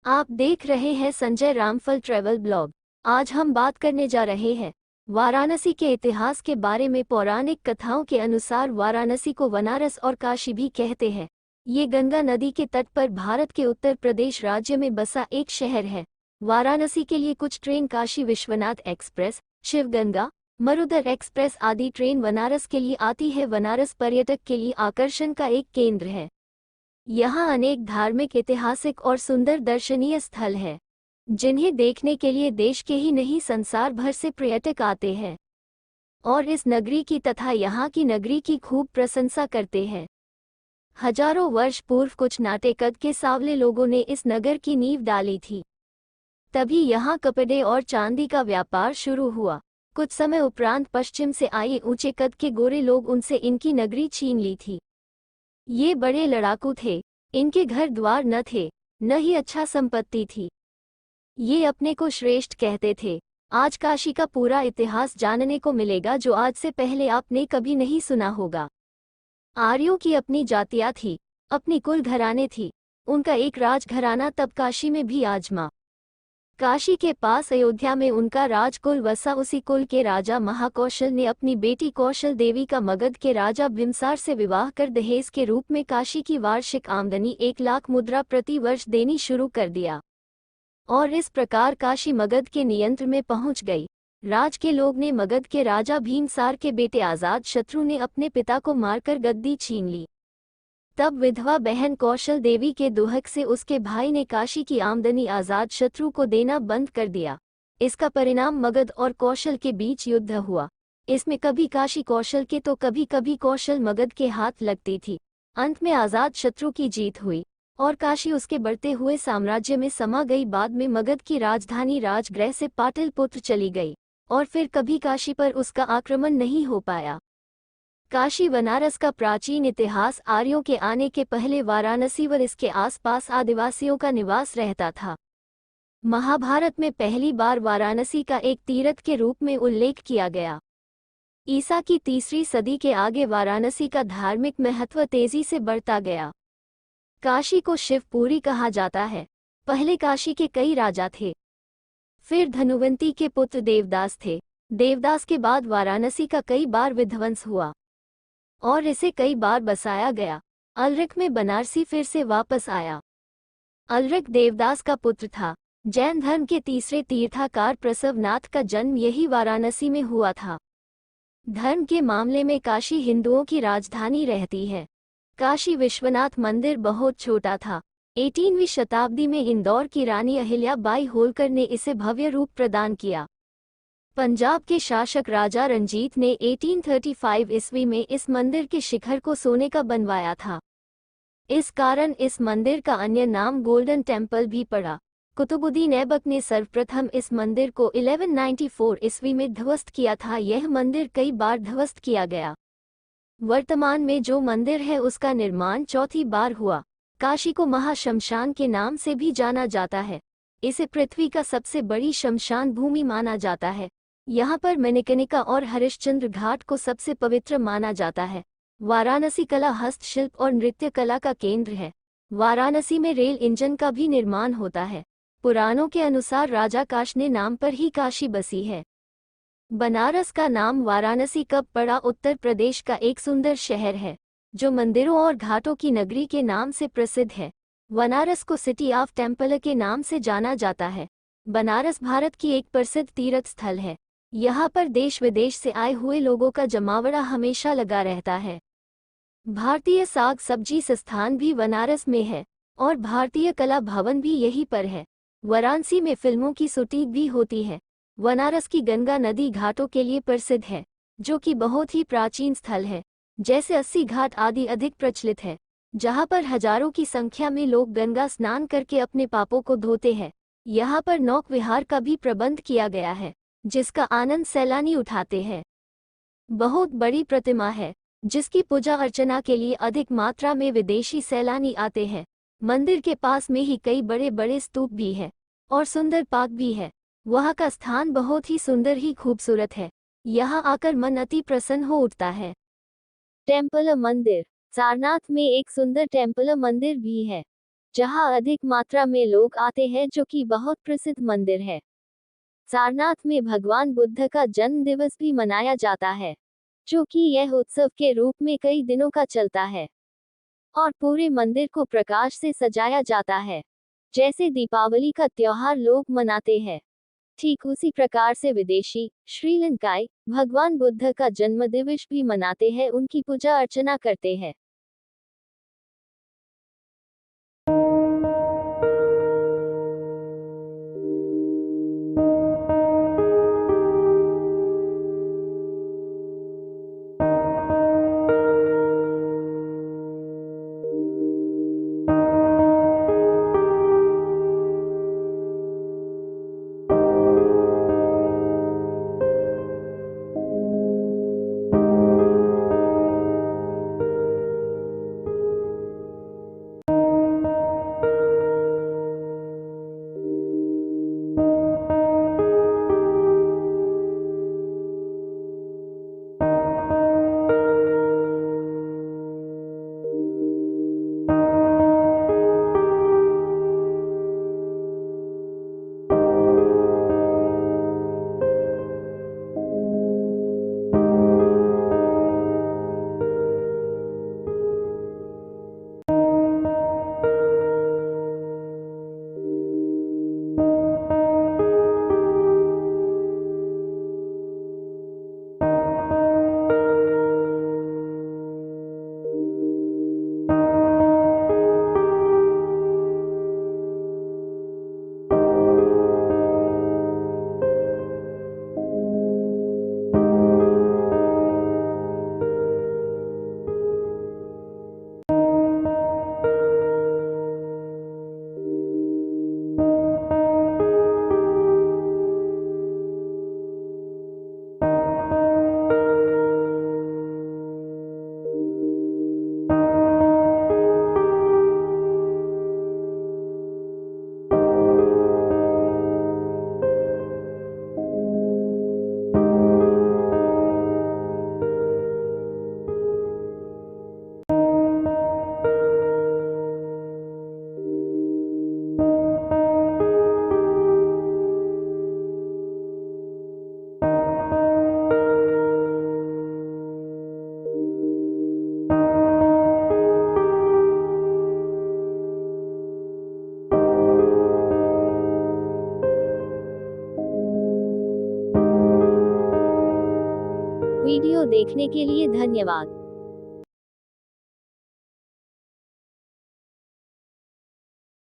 आप देख रहे हैं संजय रामफल ट्रैवल ब्लॉग। आज हम बात करने जा रहे हैं वाराणसी के इतिहास के बारे में। पौराणिक कथाओं के अनुसार वाराणसी को वनारस और काशी भी कहते हैं। ये गंगा नदी के तट पर भारत के उत्तर प्रदेश राज्य में बसा एक शहर है। वाराणसी के लिए कुछ train Kashi Vishwanath express, Shiv Ganga, Marudhar express आदि ट्रेन बनारस के लिए आती है। बनारस पर्यटक के लिए आकर्षण का एक केंद्र है। यहाँ अनेक धार्मिक, ऐतिहासिक और सुंदर दर्शनीय स्थल हैं, जिन्हें देखने के लिए देश के ही नहीं संसार भर से पर्यटक आते हैं और इस नगरी की तथा यहाँ की नगरी की खूब प्रशंसा करते हैं। हजारों वर्ष पूर्व कुछ नाटेकद के सांवले लोगों ने इस नगर की नींव डाली थी। तभी यहाँ कपड़े और चांदी का व्यापार शुरू हुआ। कुछ समय उपरांत पश्चिम से आए ऊंचे कद के गोरे लोग उनसे इनकी नगरी छीन ली थी। ये बड़े लड़ाकू थे, इनके घर द्वार न थे, न ही अच्छा संपत्ति थी। ये अपने को श्रेष्ठ कहते थे। आज काशी का पूरा इतिहास जानने को मिलेगा, जो आज से पहले आपने कभी नहीं सुना होगा। आर्यों की अपनी जातियां थी, अपनी कुल घराने थी। उनका एक राजघराना तब काशी में भी आजमा। काशी के पास अयोध्या में उनका राजकुल वसा। उसी कुल के राजा महाकौशल ने अपनी बेटी कौशल देवी का मगध के राजा बिम्सार से विवाह कर दहेज के रूप में काशी की वार्षिक आमदनी 1 लाख मुद्रा प्रति वर्ष देनी शुरू कर दिया और इस प्रकार काशी मगध के नियंत्रण में पहुंच गई। राज के लोग ने मगध के राजा भीमसार के बेटे आजाद शत्रु ने अपने पिता को मारकर गद्दी छीन ली। तब विधवा बहन कौशल देवी के दुहक से उसके भाई ने काशी की आमदनी आजाद शत्रु को देना बंद कर दिया। इसका परिणाम मगध और कौशल के बीच युद्ध हुआ। इसमें कभी काशी कौशल के तो कभी कभी कौशल मगध के हाथ लगती थी। अंत में आजाद शत्रु की जीत हुई और काशी उसके बढ़ते हुए साम्राज्य में समा गई। बाद में मगध की राजधानी राजगृह से पाटलिपुत्र चली गई और फिर कभी काशी पर उसका आक्रमण नहीं हो पाया। काशी बनारस का प्राचीन इतिहास। आर्यों के आने के पहले वाराणसी व इसके आसपास आदिवासियों का निवास रहता था। महाभारत में पहली बार वाराणसी का एक तीर्थ के रूप में उल्लेख किया गया। ईसा की 3री सदी के आगे वाराणसी का धार्मिक महत्व तेजी से बढ़ता गया। काशी को शिवपुरी कहा जाता है। पहले काशी के कई राजा थे, फिर धनुवंती के पुत्र देवदास थे। देवदास के बाद वाराणसी का कई बार विध्वंस हुआ और इसे कई बार बसाया गया। अलरिक में बनारसी फिर से वापस आया। अलरिक देवदास का पुत्र था। जैन धर्म के तीसरे तीर्थाकार प्रसवनाथ का जन्म यही वाराणसी में हुआ था। धर्म के मामले में काशी हिंदुओं की राजधानी रहती है। काशी विश्वनाथ मंदिर बहुत छोटा था। 18वीं शताब्दी में इंदौर की रानी अहिल्या बाई होलकर ने इसे भव्य रूप प्रदान किया। पंजाब के शासक राजा रंजीत ने 1835 ईस्वी में इस मंदिर के शिखर को सोने का बनवाया था। इस कारण इस मंदिर का अन्य नाम गोल्डन टेम्पल भी पड़ा। कुतुबुद्दीन ऐबक ने सर्वप्रथम इस मंदिर को 1194 ईस्वी में ध्वस्त किया था। यह मंदिर कई बार ध्वस्त किया गया। वर्तमान में जो मंदिर है उसका निर्माण चौथी बार हुआ। काशी को महाशमशान के नाम से भी जाना जाता है। इसे पृथ्वी का सबसे बड़ी शमशान भूमि माना जाता है। यहाँ पर मणिकर्णिका और हरिश्चंद्र घाट को सबसे पवित्र माना जाता है। वाराणसी कला, हस्तशिल्प और नृत्य कला का केंद्र है। वाराणसी में रेल इंजन का भी निर्माण होता है। पुराणों के अनुसार राजा काशने नाम पर ही काशी बसी है। बनारस का नाम वाराणसी कब पड़ा? उत्तर प्रदेश का एक सुंदर शहर है जो मंदिरों और घाटों की नगरी के नाम से प्रसिद्ध है। बनारस को सिटी ऑफ टेम्पल के नाम से जाना जाता है। बनारस भारत की एक प्रसिद्ध तीर्थ स्थल है। यहाँ पर देश विदेश से आए हुए लोगों का जमावड़ा हमेशा लगा रहता है। भारतीय साग सब्जी संस्थान भी बनारस में है और भारतीय कला भवन भी यहीं पर है। वाराणसी में फिल्मों की शूटिंग भी होती है। बनारस की गंगा नदी घाटों के लिए प्रसिद्ध है, जो कि बहुत ही प्राचीन स्थल है। जैसे 80 घाट आदि अधिक प्रचलित है, जहाँ पर हजारों की संख्या में लोग गंगा स्नान करके अपने पापों को धोते हैं। यहाँ पर नौक विहार का भी प्रबंध किया गया है, जिसका आनंद सैलानी उठाते हैं। बहुत बड़ी प्रतिमा है, जिसकी पूजा अर्चना के लिए अधिक मात्रा में विदेशी सैलानी आते हैं। मंदिर के पास में ही कई बड़े बड़े स्तूप भी है और सुंदर पार्क भी है। वहाँ का स्थान बहुत ही सुंदर ही खूबसूरत है। यहाँ आकर मन अति प्रसन्न हो उठता है। टेम्पल मंदिर। सारनाथ में एक सुंदर टेम्पल मंदिर भी है, जहां अधिक मात्रा में लोग आते हैं, जो कि बहुत प्रसिद्ध मंदिर है। सारनाथ में भगवान बुद्ध का जन्म दिवस भी मनाया जाता है, जो कि यह उत्सव के रूप में कई दिनों का चलता है और पूरे मंदिर को प्रकाश से सजाया जाता है, जैसे दीपावली का त्योहार लोग मनाते हैं। ठीक उसी प्रकार से विदेशी श्रीलंकाई भगवान बुद्ध का जन्मदिवस भी मनाते हैं, उनकी पूजा अर्चना करते हैं। वीडियो देखने के लिए धन्यवाद।